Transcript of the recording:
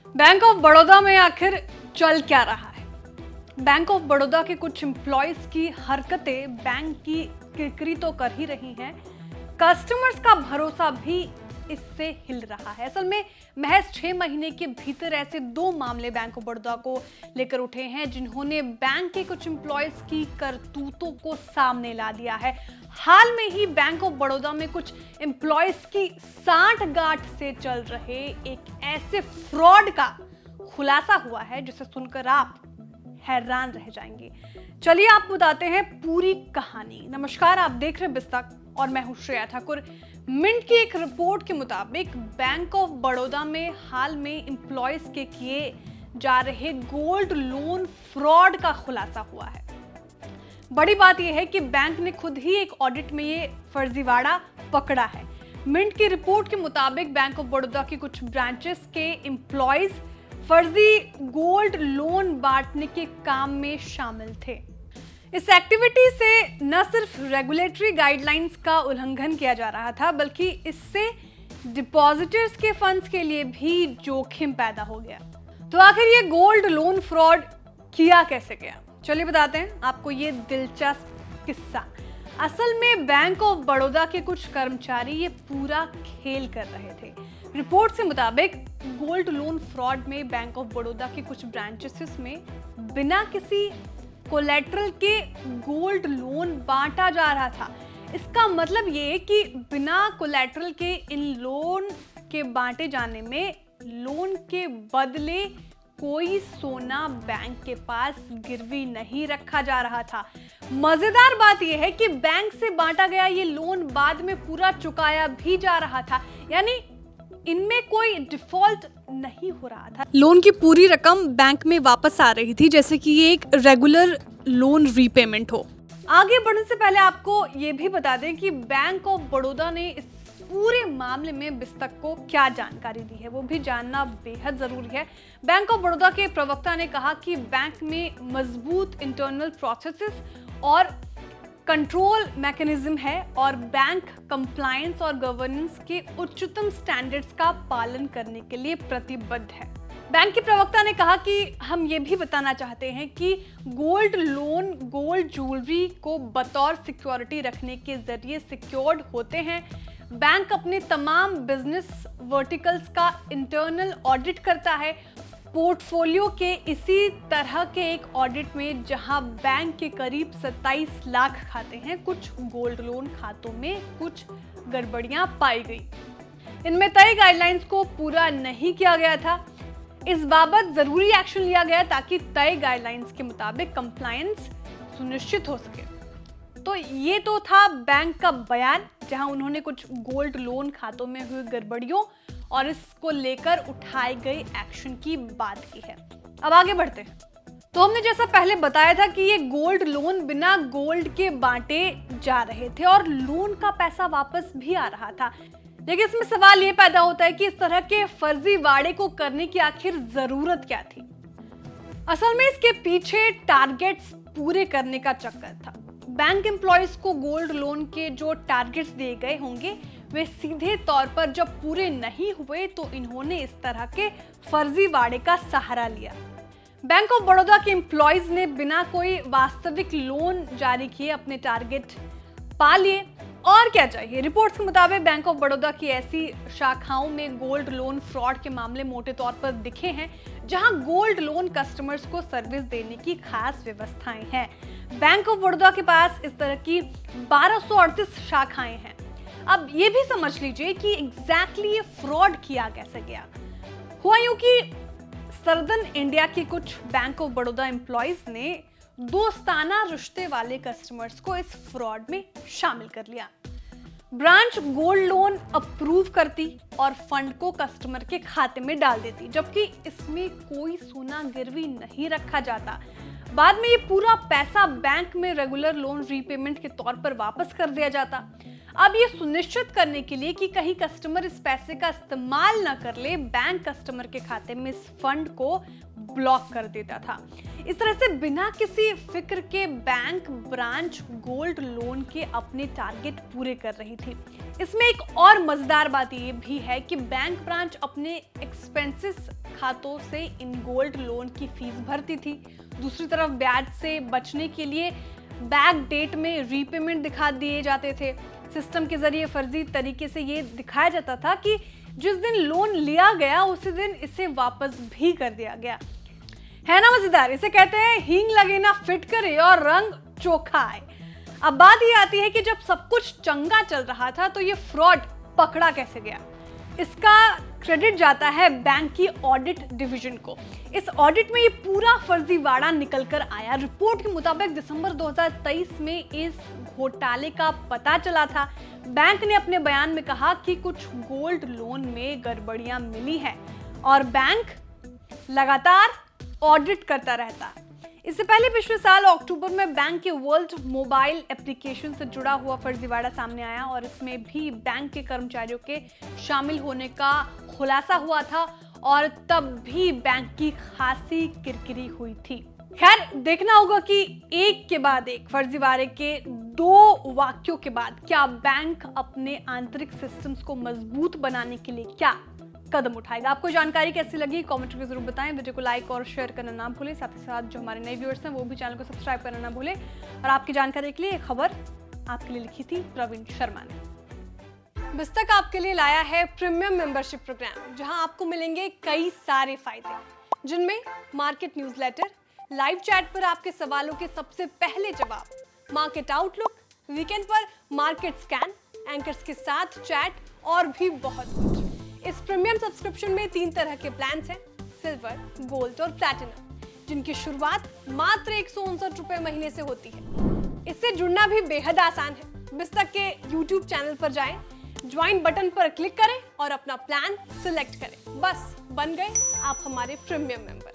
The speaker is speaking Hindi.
बैंक ऑफ बड़ौदा में आखिर चल क्या रहा है? बैंक ऑफ बड़ौदा के कुछ एम्प्लॉयज की हरकतें बैंक की किरकिरी तो कर ही रही हैं, कस्टमर्स का भरोसा भी इससे हिल रहा है। असल में महज 6 महीने के भीतर ऐसे 2 मामले बैंक ऑफ बड़ौदा को लेकर उठे हैं जिन्होंने बैंक के कुछ एम्प्लॉयज की करतूतों को सामने ला दिया है। हाल में ही बैंक ऑफ बड़ौदा में कुछ एम्प्लॉयज की सांठ-गांठ से चल रहे एक ऐसे फ्रॉड का खुलासा हुआ है जिसे सुनकर आप हैरान रह जाएंगे। चलिए आपको बताते हैं पूरी कहानी। नमस्कार, आप देख रहे हैं बिस्तक और मैं हूं श्रेया ठाकुर। मिंट की एक रिपोर्ट के मुताबिक बैंक ऑफ बड़ौदा में हाल में एम्प्लॉयज के किए जा रहे गोल्ड लोन फ्रॉड का खुलासा हुआ है। बड़ी बात यह है कि बैंक ने खुद ही एक ऑडिट में ये फर्जीवाड़ा पकड़ा है। मिंट की रिपोर्ट के मुताबिक बैंक ऑफ बड़ौदा के कुछ ब्रांचेस के एम्प्लॉयज फर्जी गोल्ड लोन बांटने के काम में शामिल थे। इस एक्टिविटी से न सिर्फ रेगुलेटरी गाइडलाइंस का उल्लंघन किया जा रहा था, बल्कि इससे डिपॉजिटर्स के फंड्स के लिए भी जोखिम पैदा हो गया। तो आखिर ये गोल्ड लोन फ्रॉड किया कैसे गया, चलिए बताते हैं आपको ये दिलचस्प किस्सा। असल में बैंक ऑफ बड़ौदा के कुछ कर्मचारी ये पूरा खेल कर रहे थे। रिपोर्ट से मुताबिक गोल्ड लोन फ्रॉड में बैंक ऑफ बड़ौदा के कुछ ब्रांचेस में बिना किसी कोलेटरल के गोल्ड लोन बांटा जा रहा था। इसका मतलब ये कि बिना कोलेटरल के इन लोन के बांटे जाने में लोन के बदले कोई सोना बैंक के पास गिरवी नहीं रखा जा रहा था। मजेदार बात यह है कि बैंक से बांटा गया ये लोन बाद में पूरा चुकाया भी जा रहा था, यानी इनमें कोई डिफॉल्ट नहीं हो रहा था। लोन की पूरी रकम बैंक में वापस आ रही थी, जैसे कि ये एक रेगुलर लोन रीपेमेंट हो। आगे बढ़ने से पहले आपको ये भी बता दें कि बैंक ऑफ बड़ौदा ने इस पूरे मामले में बिस्तक को क्या जानकारी दी है, वो भी जानना बेहद जरूरी है। बैंक ऑफ बड़ौदा के प्रवक्ता ने कहा कि बैंक में मजबूत इंटरनल प्रोसेसेस और कंट्रोल मैकेनिज्म है और बैंक कंप्लायंस और गवर्नेंस के उच्चतम स्टैंडर्ड्स का पालन करने के लिए प्रतिबद्ध है। बैंक के प्रवक्ता ने कहा कि हम ये भी बताना चाहते हैं कि गोल्ड लोन गोल्ड ज्वेलरी को बतौर सिक्योरिटी रखने के जरिए सिक्योर्ड होते हैं। बैंक अपने तमाम बिजनेस वर्टिकल्स का इंटरनल ऑडिट करता है। पोर्टफोलियो के इसी तरह के एक ऑडिट में जहां बैंक के करीब 27 लाख खाते हैं, कुछ गोल्ड लोन खातों में कुछ गड़बड़ियां पाई गई। इनमें तय गाइडलाइंस को पूरा नहीं किया गया था। इस बाबत जरूरी एक्शन लिया गया ताकि तय गाइडलाइंस के मुताबिक कंप्लायंस सुनिश्चित हो सके। तो ये तो था बैंक का बयान, जहां उन्होंने कुछ गोल्ड लोन खातों में हुई गड़बड़ियों और इसको लेकर उठाए गए एक्शन की बात की है। अब आगे बढ़ते हैं। तो हमने जैसा पहले बताया था कि ये गोल्ड लोन बिना गोल्ड के बांटे जा रहे थे और लोन का पैसा वापस भी आ रहा था। लेकिन इसमें सवाल ये पैदा होता है कि इस तरह के फर्जीवाड़े को करने की आखिर जरूरत क्या थी। असल में इसके पीछे टारगेट्स पूरे करने का चक्कर था। बैंक एम्प्लॉयज को गोल्ड लोन के जो टारगेट्स दिए गए होंगे वे सीधे तौर पर जब पूरे नहीं हुए तो इन्होंने इस तरह के फर्जीवाड़े का सहारा लिया। बैंक ऑफ बड़ौदा के एम्प्लॉयज ने बिना कोई वास्तविक लोन जारी किए अपने टारगेट पा लिए। और क्या चाहिए। रिपोर्ट्स के मुताबिक बैंक ऑफ बड़ौदा की ऐसी शाखाओं में गोल्ड लोन फ्रॉड के मामले मोटे तौर पर दिखे हैं जहां गोल्ड लोन कस्टमर्स को सर्विस देने की खास व्यवस्थाएं हैं। बैंक ऑफ बड़ौदा के पास इस तरह की 1238 शाखाएं हैं। अब ये भी समझ लीजिए कि एग्जैक्टली ये फ्रॉड किया कैसे गया। हुआ यूं कि सर्दन इंडिया के कुछ बैंक ऑफ बड़ौदा एम्प्लॉयज ने दोस्ताना रिश्ते वाले कस्टमर्स को इस फ्रॉड में शामिल कर लिया। ब्रांच गोल्ड लोन अप्रूव करती और फंड को कस्टमर के खाते में डाल देती, जबकि इसमें कोई सोना गिरवी नहीं रखा जाता। बाद में ये पूरा पैसा बैंक में रेगुलर लोन रीपेमेंट के तौर पर वापस कर दिया जाता। अब ये सुनिश्चित करने के लिए कि कहीं कस्टमर इस पैसे का इस्तेमाल ना कर ले, बैंक कस्टमर के खाते में इस फंड को ब्लॉक कर देता था। इस तरह से बिना किसी फिक्र के बैंक ब्रांच गोल्ड लोन के अपने टारगेट पूरे कर रही थी। इसमें एक और मजेदार बात ये भी है कि बैंक ब्रांच अपने एक्सपेंसेस खातों से इन गोल्ड लोन की फीस भरती थी। दूसरी तरफ ब्याज से बचने के लिए बैक डेट में रीपेमेंट दिखा दिए जाते थे। सिस्टम के जरिए फर्जी तरीके से ये दिखाया जाता था कि जिस दिन लोन लिया गया उसी दिन इसे वापस भी कर दिया गया। है ना मजेदार? इसे कहते हैं हींग लगे ना फिट करे और रंग चोखा आए। अब बात ये आती है कि जब सब कुछ चंगा चल रहा था तो ये फ्रॉड पकड़ा कैसे गया? इसका क्रेडिट जाता है बैंक की ऑडिट डिवीजन को। इस ऑडिट में ये पूरा फर्जीवाड़ा निकल कर आया। रिपोर्ट के मुताबिक दिसंबर 2023 में इस घोटाले का पता चला था। बैंक ने अपने बयान में कहा कि कुछ गोल्ड लोन में गड़बड़ियां मिली हैं और बैंक लगातार ऑडिट करता रहता है। इससे पहले पिछले साल अक्टूबर में बैंक के वर्ल्ड मोबाइल एप्लीकेशन से जुड़ा हुआ फर्जीवाड़ा सामने आया और इसमें भी बैंक के कर्मचारियों के शामिल होने का खुलासा हुआ था और तब भी बैंक की खासी किरकिरी हुई थी। खैर, देखना होगा कि एक के बाद एक फर्जीवाड़े के 2 वाक्यों के बाद क्या बैंक अपने आंतरिक सिस्टम्स को मजबूत बनाने के लिए क्या कदम उठाएगा। आपको जानकारी कैसी लगी कमेंट करके जरूर बताएं। वीडियो को लाइक और शेयर करना ना भूलें। साथ ही साथ जो हमारे नए व्यूअर्स हैं वो भी चैनल को सब्सक्राइब करना ना भूलें। और आपकी जानकारी के लिए एक खबर आपके लिए लिखी थी प्रवीण शर्मा ने। बिस्तक आपके लिए लाया है प्रीमियम मेंबरशिप प्रोग्राम, जहां आपको मिलेंगे कई सारे फायदे, जिनमें मार्केट न्यूज़लेटर, लाइव चैट पर आपके सवालों के सबसे पहले जवाब, मार्केट आउटलुक, वीकेंड पर मार्केट स्कैन, एंकर्स के साथ चैट और भी बहुत कुछ। इस प्रीमियम सब्सक्रिप्शन में 3 तरह के प्लान्स हैं, सिल्वर, गोल्ड और प्लैटिनम, जिनकी शुरुआत मात्र 159 रुपए महीने से होती है। इससे जुड़ना भी बेहद आसान है। बिस्तक के YouTube चैनल पर जाएं, ज्वाइन बटन पर क्लिक करें और अपना प्लान सिलेक्ट करें। बस बन गए आप हमारे प्रीमियम मेंबर।